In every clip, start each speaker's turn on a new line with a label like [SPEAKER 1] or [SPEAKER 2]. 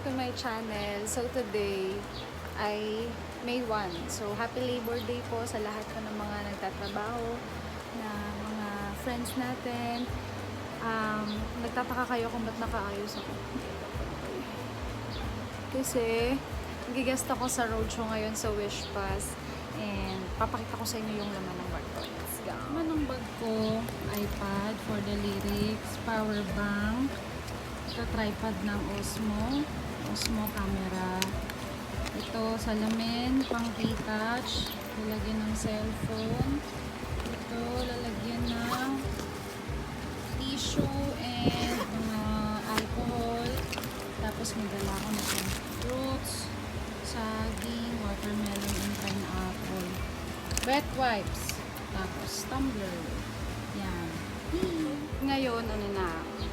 [SPEAKER 1] to my channel. So today ay May 1. So happy Labor Day po sa lahat po ng mga nagtatrabaho, na mga friends natin. Nagtataka kayo kung ba't nakaayos ako. Kasi nagigest ako sa roadshow ngayon sa Wish Pass. And papakita ko sa inyo yung laman ng bag ko. Let's go. Laman ng bag ko, iPad for the lyrics, power bank, ito tripod ng Osmo camera. Ito salamin, pang retouch, lalagyan ng cellphone. Ito lalagyan ng tissue and mga alcohol. Tapos may dala ako na fruits, saging, watermelon, and pineapple. Wet wipes. Tapos tumbler. Yan. Ngayon,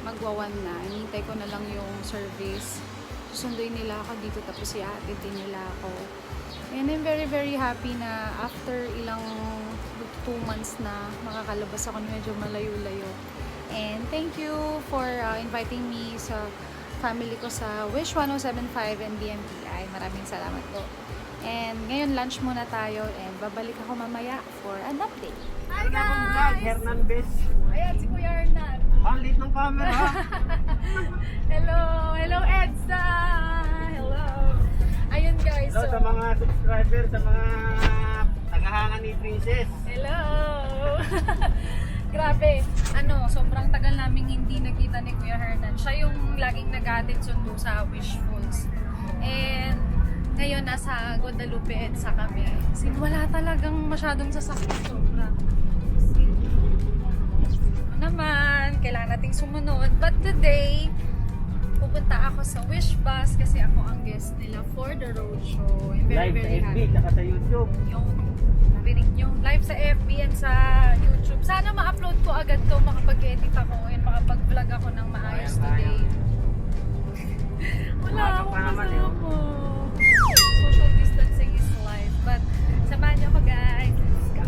[SPEAKER 1] magwawan na. Hinintay ko na lang yung service. Susunduin nila ako dito, tapos i-atid din nila ako. And I'm very very happy na after ilang 2 months na makakalabas ako, medyo malayo-layo. And thank you for inviting me sa family ko sa Wish 1075 and BMPI. Maraming salamat po. And ngayon lunch muna tayo and babalik ako mamaya for an update. Hi guys!
[SPEAKER 2] Hernan Bes.
[SPEAKER 1] Ayan si Kuya Hernan.
[SPEAKER 2] Ang lit ng camera.
[SPEAKER 1] Hello! Hello Edsa! Hello! Ayun guys.
[SPEAKER 2] Hello sa mga subscriber, sa mga tagahanga ni Princess.
[SPEAKER 1] Hello! Grabe, sobrang tagal naming hindi nakita ni Kuya Hernan. Siya yung laging nag-atid sundo sa Wishfuls. And ngayon nasa Guadalupe EDSA kami. Kasi wala talagang masyadong sasakyan, sobra. Naman, kailangan nating sumunod. But today, pupunta ako sa Wish Bus kasi ako ang guest nila for the roadshow. I'm very,
[SPEAKER 2] Live sa
[SPEAKER 1] very
[SPEAKER 2] FB,
[SPEAKER 1] happy.
[SPEAKER 2] saka sa YouTube.
[SPEAKER 1] Yung narinig nyo, live sa FB and sa YouTube. Sana ma-upload ko agad to, makapag-edit ako and makapag-vlog ako ng maayos today. Wala akong kasama. Social distancing is life. But, samahan nyo ako guys. Let's go.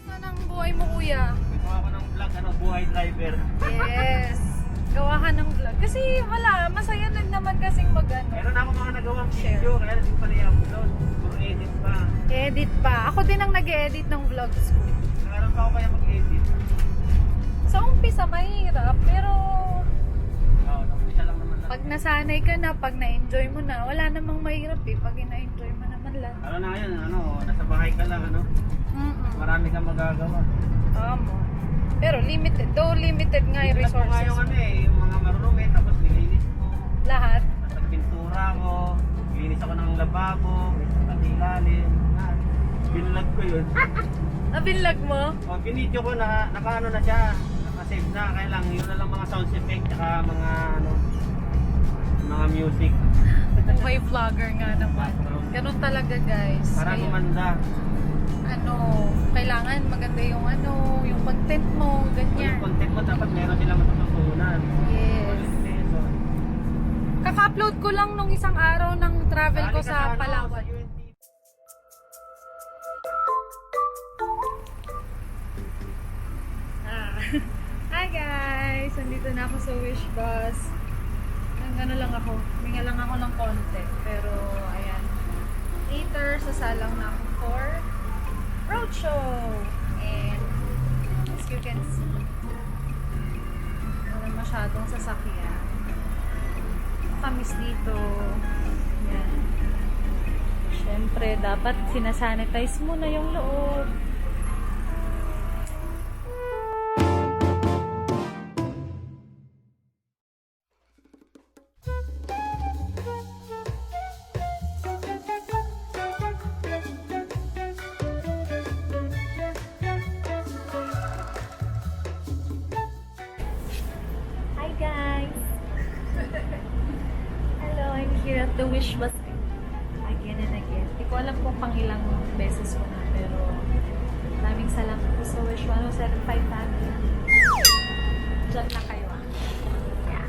[SPEAKER 1] Saan ang buhay mo, kuya?
[SPEAKER 2] Gawa ko ng vlog, buhay driver.
[SPEAKER 1] Yes. Gawa ka ng vlog. Kasi wala, masaya din naman kasing mag-ano.
[SPEAKER 2] Meron ako mga nagawang video, kaya hindi ko pala i-upload. Puro edit pa.
[SPEAKER 1] Edit pa. Ako din ang nag-edit ng vlogs ko.
[SPEAKER 2] Nakaroon pa ako kaya mag-edit.
[SPEAKER 1] Sa umpisa mahirap, pero
[SPEAKER 2] Oo, nakumpisa lang naman lang.
[SPEAKER 1] pag nasanay ka na, pag na-enjoy mo na, wala namang mahirap eh. Pag na-enjoy mo naman lang.
[SPEAKER 2] Ano na ngayon, nasa bahay ka lang, marami kang magagawa.
[SPEAKER 1] Tama. Pero limited, though limited nga yung
[SPEAKER 2] Resources.
[SPEAKER 1] resources
[SPEAKER 2] Yung
[SPEAKER 1] mo.
[SPEAKER 2] yung mga marunong tapos nilinis mo.
[SPEAKER 1] Lahat.
[SPEAKER 2] Tapos nagpintura ko, linis ako ng lababo, pati ilalim. Binlog ko yun.
[SPEAKER 1] Binlog mo?
[SPEAKER 2] O, binidyo ko, naka-ano na siya, naka-save na, kaya lang, yun na lang mga sound effect, tsaka mga music.
[SPEAKER 1] Buhay vlogger nga naman. Ganun talaga guys.
[SPEAKER 2] Para
[SPEAKER 1] Kaya,
[SPEAKER 2] gumanda.
[SPEAKER 1] kailangan maganda yung yung content mo, ganyan.
[SPEAKER 2] Yung content mo, dapat meron silang matututunan.
[SPEAKER 1] Yes.
[SPEAKER 2] Lesson.
[SPEAKER 1] Kaka-upload ko lang nung isang araw ng travel ko sa Palawan.
[SPEAKER 2] Sa UNT.
[SPEAKER 1] Hi guys! Andito na ako sa Wish Bus. Lang ako. Minga lang ako ng konti. Pero, ayan. Later, sasalang na ako for roadshow. And, as you can see, wala masyadong sasakyan. Kamis dito. Ayan. Siyempre, dapat sinasanitize muna yung loob. Here at the Wish Bus again and again. Hindi ko alam kung pang ilang beses ko na, pero maraming salamat po sa Wish 1075 family. Diyan na kayo ah. Yeah.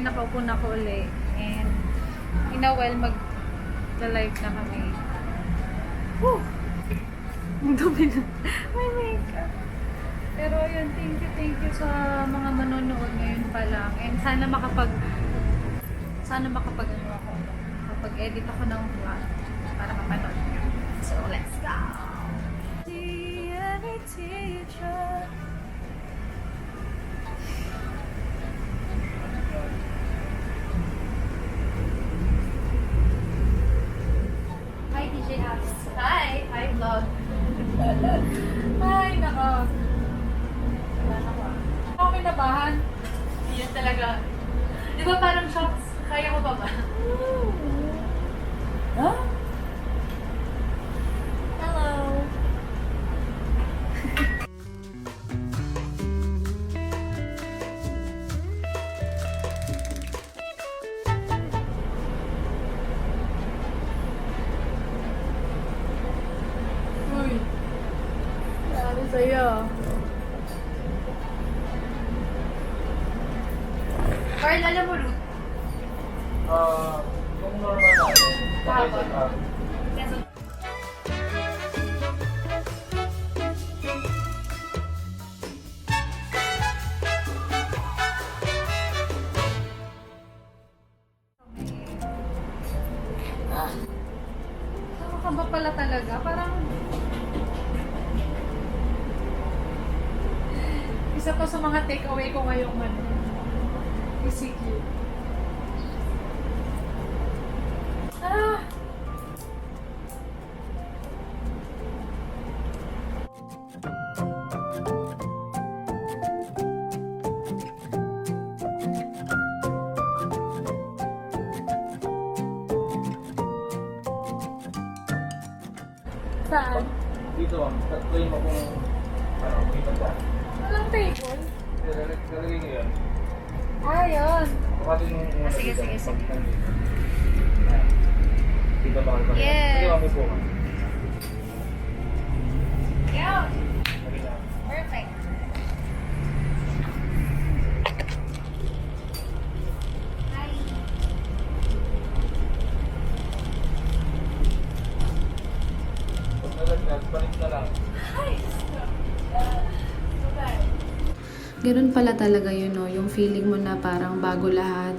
[SPEAKER 1] nakaupo na ko uli. And in a while, mag-live na kami. Whew! Ang dumi na. My makeup. Pero yun, thank you sa mga manonood ngayon pa lang. And sana makapag ano ako, kapag-edit ako ng vlog para mapanood nyo. So, let's go! See any teacher. Hi, DJ Abs. Hi! Hi, vlog. Ay, nako. Wala na ko. Ako kinabahan. Yan talaga. Di ba parang shots? Kaya ko pa ba? Huh? Hello. Uy. Sabi sa'yo. Carl, alam mo, Ruth?
[SPEAKER 2] Kung normal natin,
[SPEAKER 1] Kahapon.
[SPEAKER 2] Quezon,
[SPEAKER 1] Nakakaba pala talaga. Parang isa to sa mga takeaway ko ngayong ECQ. Ah! Saan?
[SPEAKER 2] dito, tatlo yung akong dito ba?
[SPEAKER 1] Walang table?
[SPEAKER 2] Lalagay ko yan.
[SPEAKER 1] Ah, yun.
[SPEAKER 2] Bukatin yung
[SPEAKER 1] Sige.
[SPEAKER 2] Dito ba?
[SPEAKER 1] Yes.
[SPEAKER 2] Sige, mami po.
[SPEAKER 1] Yun.
[SPEAKER 2] Sabi na.
[SPEAKER 1] Perfect. Hi.
[SPEAKER 2] Pag nalagyan, balik na lang.
[SPEAKER 1] Hi. Okay.
[SPEAKER 3] Ganun pala talaga yun, no? Yung feeling mo na parang bago lahat.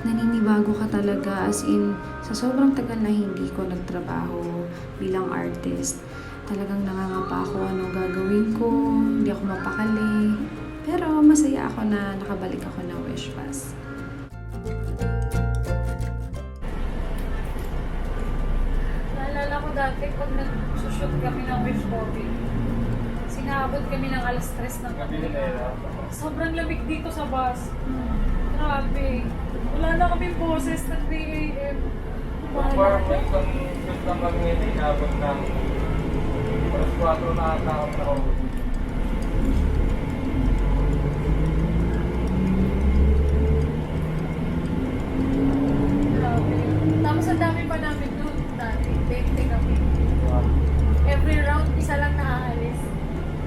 [SPEAKER 3] Naninibago ka talaga, as in, sa sobrang tagal na hindi ko nagtrabaho bilang artist. Talagang nangangapa ako anong gagawin ko, hindi ako mapakali. Pero masaya ako na nakabalik ako ng Wish Pass.
[SPEAKER 1] Naalala ko dati pag nag-shoot kami ng Wish Coffee. Sinabot kami ng alas 3 ng
[SPEAKER 2] Gabi
[SPEAKER 1] gabi.
[SPEAKER 2] na yun.
[SPEAKER 1] Sobrang lamig dito sa bus. Grabe. Wala na kaming boses na 3 a.m.
[SPEAKER 2] Kung parang may isang shoot lang kami ngayon, inabot ng alas 4 na ata ako na ako.
[SPEAKER 1] Grabe. Tapos ang dami pa namin doon dati. 20 kami. Every round, isa lang naaalis.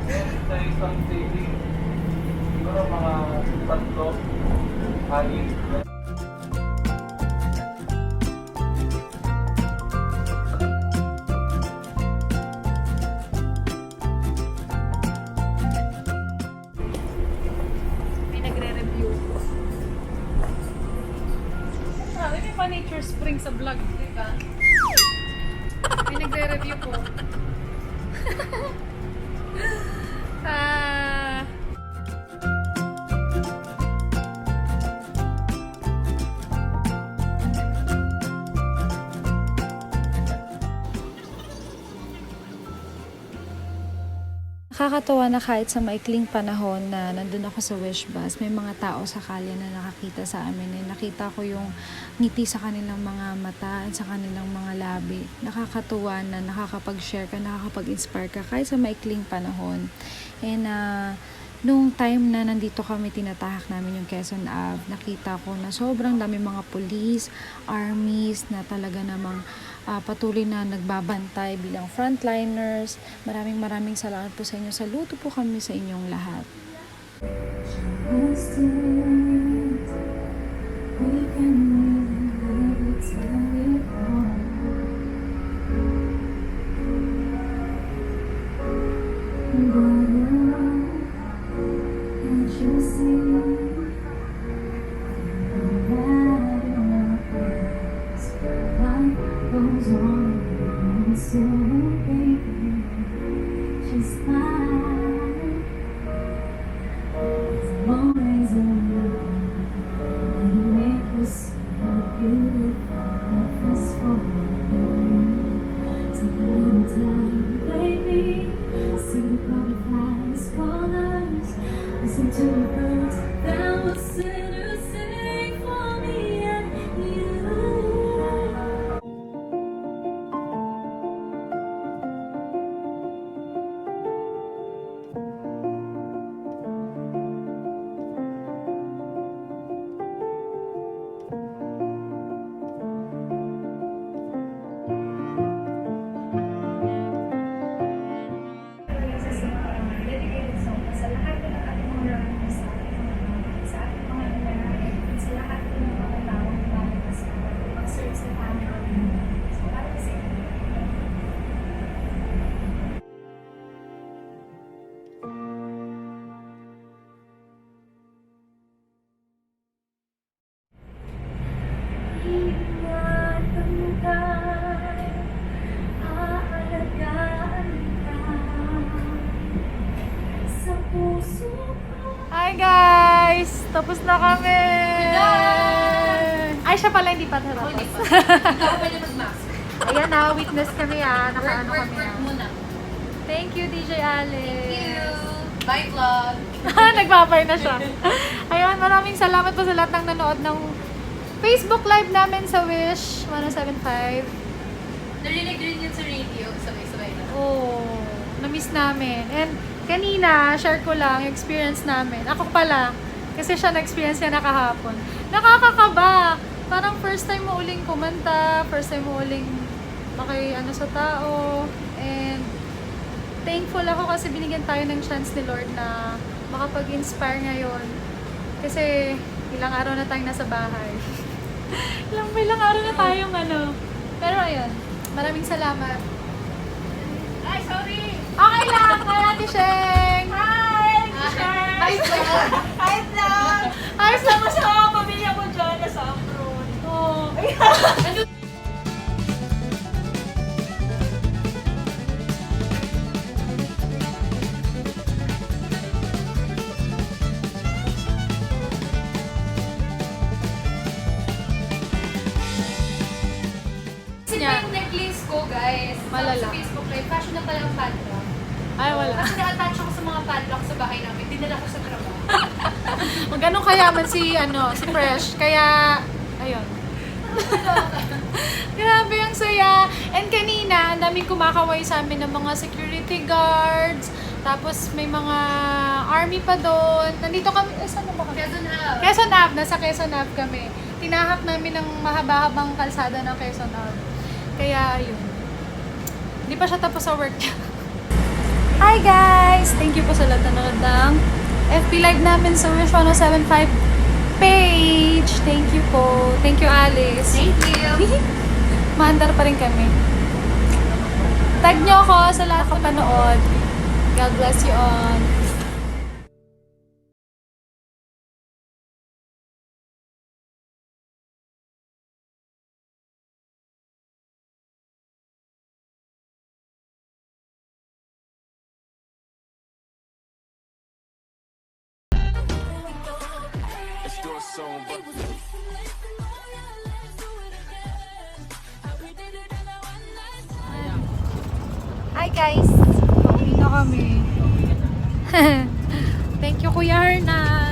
[SPEAKER 2] Sa isang city, siguro mga tatlo, anim.
[SPEAKER 1] May nagre-review. Grabe, may pa Nature Spring sa vlog, di ba? May nagre-review po. Ah...
[SPEAKER 3] Nakakatawa na kahit sa maikling panahon na nandun ako sa Wish Bus, may mga tao sa kalye na nakakita sa amin. Nakita ko yung ngiti sa kanilang mga mata at sa kanilang mga labi. Nakakatuwa na nakakapag-share ka, nakakapag-inspire ka kahit sa maikling panahon. And nung time na nandito kami, tinatahak namin yung Quezon Ave, nakita ko na sobrang dami mga police, armies na talaga namang patuloy na nagbabantay bilang frontliners. Maraming salamat po sa inyo. Saludo po kami sa inyong lahat. Tapos na kami! Ay, siya pala hindi pa tapos.
[SPEAKER 1] Hindi pa. Ikaw pa niya mag-mask.
[SPEAKER 3] Ayan na, witness kami Nakaano
[SPEAKER 1] Work
[SPEAKER 3] kami
[SPEAKER 1] muna.
[SPEAKER 3] Thank you, DJ Alex.
[SPEAKER 1] Bye, vlog.
[SPEAKER 3] Nagpapay na siya. Ayun, maraming salamat po sa lahat ng nanood ng Facebook Live namin sa Wish 107.5.
[SPEAKER 1] Narinig rin yun sa radio. Sabay-sabay na.
[SPEAKER 3] Oh, na-miss namin. And kanina, share ko lang yung experience namin. Ako pala, kasi siya na-experience niya nakahapon. Nakakakaba. Parang first time mo uling kumanta, first time mo uling sa tao. And thankful ako kasi binigyan tayo ng chance ni Lord na makapag-inspire ngayon. Kasi ilang araw na tayong nasa bahay. ilang araw na tayong Pero ayun, maraming salamat.
[SPEAKER 1] Ay, sorry!
[SPEAKER 3] Okay lang! Hi, Ate Sheng!
[SPEAKER 1] Hi! Hi, vlog! Hi, vlog!
[SPEAKER 3] Hi,
[SPEAKER 1] Sama sa mga pamilya ko dyan na sa abroad.
[SPEAKER 3] Oh.
[SPEAKER 1] Kasi pa yung necklace ko, guys.
[SPEAKER 3] Malala.
[SPEAKER 1] Sa Facebook Live, fashion na pala ang padlock.
[SPEAKER 3] Ay, wala.
[SPEAKER 1] Kasi na-attach ako sa mga padlock sa bahay namin. Dinala ko sa trabaho.
[SPEAKER 3] Kung ganun kayaman si Fresh. Kaya, ayun. Grabe ang saya. And kanina, ang daming kumakaway sa amin ng mga security guards. Tapos may mga army pa doon. Nandito kami, saan na ba kami?
[SPEAKER 1] Quezon Ave.
[SPEAKER 3] Quezon Ave, nasa Quezon Ave kami. Tinahak namin ng mahaba-habang kalsada ng Quezon Ave. Kaya, yun. Hindi pa siya tapos sa work niya. Hi guys! Thank you po sa lahat na nanood ng FB Live namin sa Wish 107.5 page. Thank you po. Thank you, Alice.
[SPEAKER 1] Thank you.
[SPEAKER 3] Maandar pa rin kami. Tag nyo ako sa lahat ng panood. God bless you all. Hi guys! Pauwi na kami. Thank you, Kuya Hernan.